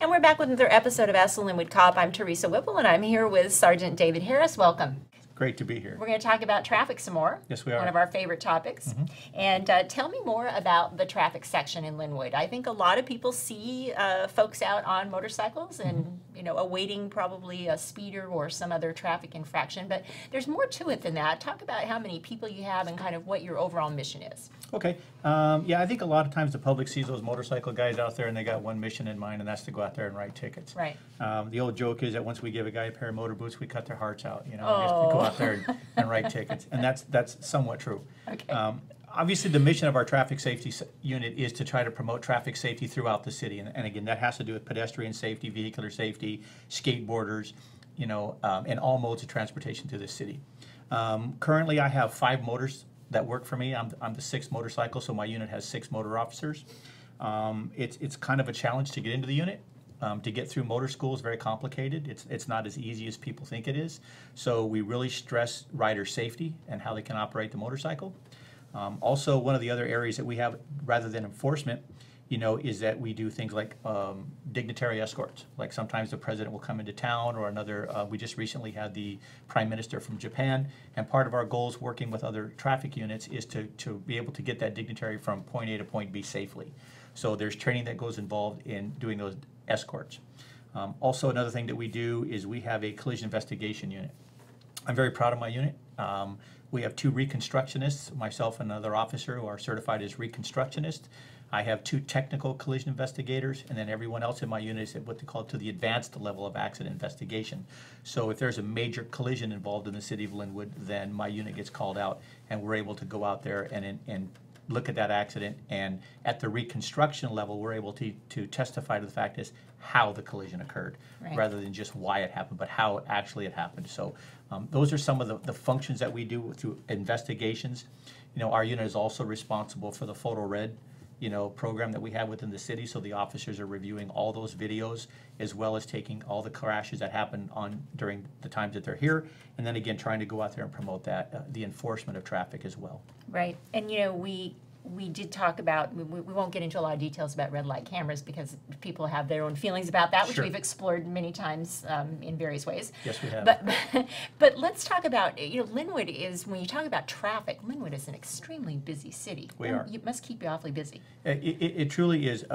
And we're back with another episode of Ask the Lynnwood Cop. I'm Teresa Whipple, and I'm here with Sergeant David Harris. Welcome. Great to be here. We're going to talk about traffic some more. Yes, we are. One of our favorite topics. And tell me more about the traffic section in Lynnwood. I think a lot of people see folks out on motorcycles and, you know, awaiting probably a speeder or some other traffic infraction. But there's more to it than that. Talk about how many people you have and kind of what your overall mission is. Okay. Yeah, I think a lot of times the public sees those motorcycle guys out there and they got one mission in mind, and that's to go out there and write tickets. Right. The old joke is that once we give a guy a pair of motor boots, we cut their hearts out. You know, just to go out there and write tickets, and that's somewhat true. Okay. Obviously, the mission of our traffic safety unit is to try to promote traffic safety throughout the city, and again, that has to do with pedestrian safety, vehicular safety, skateboarders, you know, and all modes of transportation through the city. Currently, I have 5 motors that work for me. I'm the 6th motorcycle, so my unit has 6 motor officers. It's kind of a challenge to get into the unit. To get through motor school is very complicated. It's not as easy as people think it is. So we really stress rider safety and how they can operate the motorcycle. Also, one of the other areas that we have, rather than enforcement, you know, is that we do things like dignitary escorts. Like sometimes the president will come into town, or another. We just recently had the prime minister from Japan, and part of our goals working with other traffic units is to be able to get that dignitary from point A to point B safely. So there's training that goes involved in doing those escorts. Also, another thing that we do is we have a collision investigation unit. I'm very proud of my unit. We have 2 reconstructionists, myself and another officer who are certified as reconstructionists. I have 2 technical collision investigators, and then everyone else in my unit is at what they call to the advanced level of accident investigation. So if there's a major collision involved in the city of Lynnwood, then my unit gets called out, and we're able to go out there and look at that accident, and at the reconstruction level, we're able to testify to the fact is how the collision occurred, rather than just why it happened, but how actually it happened. So those are some of the functions that we do through investigations. You know, our unit is also responsible for the photo red, you know, program that we have within the city. So the officers are reviewing all those videos, as well as taking all the crashes that happen during the times that they're here, and then again trying to go out there and promote that the enforcement of traffic as well. Right. And you know, we did talk about, we won't get into a lot of details about red light cameras because people have their own feelings about that, which we've explored many times in various ways. Yes, we have. But let's talk about, you know, Lynnwood is, when you talk about traffic, Lynnwood is an extremely busy city. We are. It must keep you awfully busy. It truly is.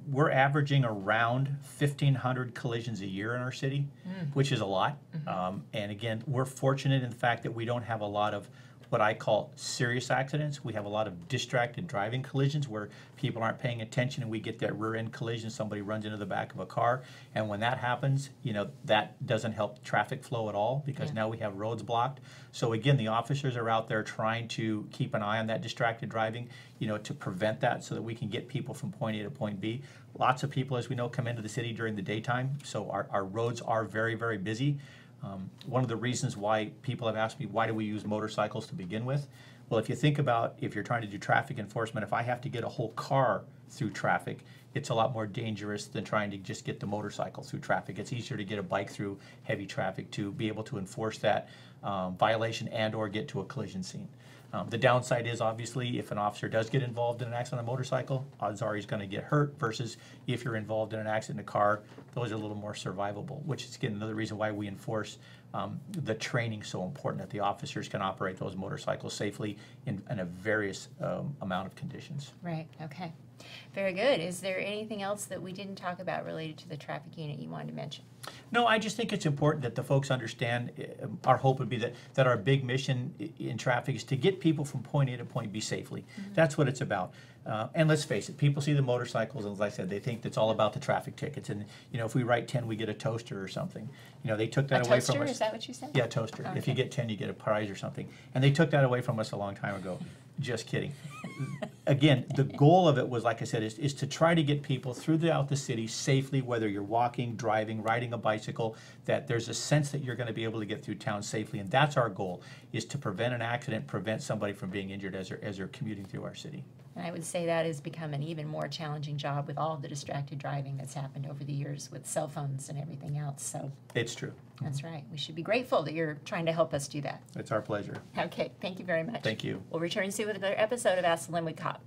We're averaging around 1,500 collisions a year in our city, which is a lot. And again, we're fortunate in the fact that we don't have a lot of what I call serious accidents. We have a lot of distracted driving collisions where people aren't paying attention and we get that rear end collision, somebody runs into the back of a car, and when that happens, you know, that doesn't help traffic flow at all, because now we have roads blocked. So again, the officers are out there trying to keep an eye on that distracted driving, you know, to prevent that so that we can get people from point A to point B. Lots of people, as we know, come into the city during the daytime, so our roads are very, very busy. One of the reasons why people have asked me, why do we use motorcycles to begin with? Well, if you think about, if you're trying to do traffic enforcement, if I have to get a whole car through traffic, it's a lot more dangerous than trying to just get the motorcycle through traffic. It's easier to get a bike through heavy traffic to be able to enforce that violation and or get to a collision scene. The downside is, obviously, if an officer does get involved in an accident on a motorcycle, odds are he's going to get hurt, versus if you're involved in an accident in a car, those are a little more survivable, which is, again, another reason why we enforce the training so important, that the officers can operate those motorcycles safely in a various amount of conditions. Right, okay. Very good. Is there anything else that we didn't talk about related to the traffic unit you wanted to mention? No, I just think it's important that the folks understand, our hope would be that our big mission in traffic is to get people from point A to point B safely. That's what it's about. And let's face it, people see the motorcycles, and as I said, they think it's all about the traffic tickets. And, you know, if we write 10, we get a toaster or something. You know, they took that away from us. Is that what you said? Yeah, toaster. Okay. If you get 10, you get a prize or something. And they took that away from us a long time ago. Just kidding. Again, the goal of it was, like I said, is to try to get people throughout the city safely, whether you're walking, driving, riding a bicycle, that there's a sense that you're going to be able to get through town safely. And that's our goal, is to prevent an accident, prevent somebody from being injured as they're commuting through our city. And I would say that has become an even more challenging job with all the distracted driving that's happened over the years with cell phones and everything else. So it's true. That's right. We should be grateful that you're trying to help us do that. It's our pleasure. Okay. Thank you very much. Thank you. We'll return soon with another episode of Ask the Lynnwood Cop.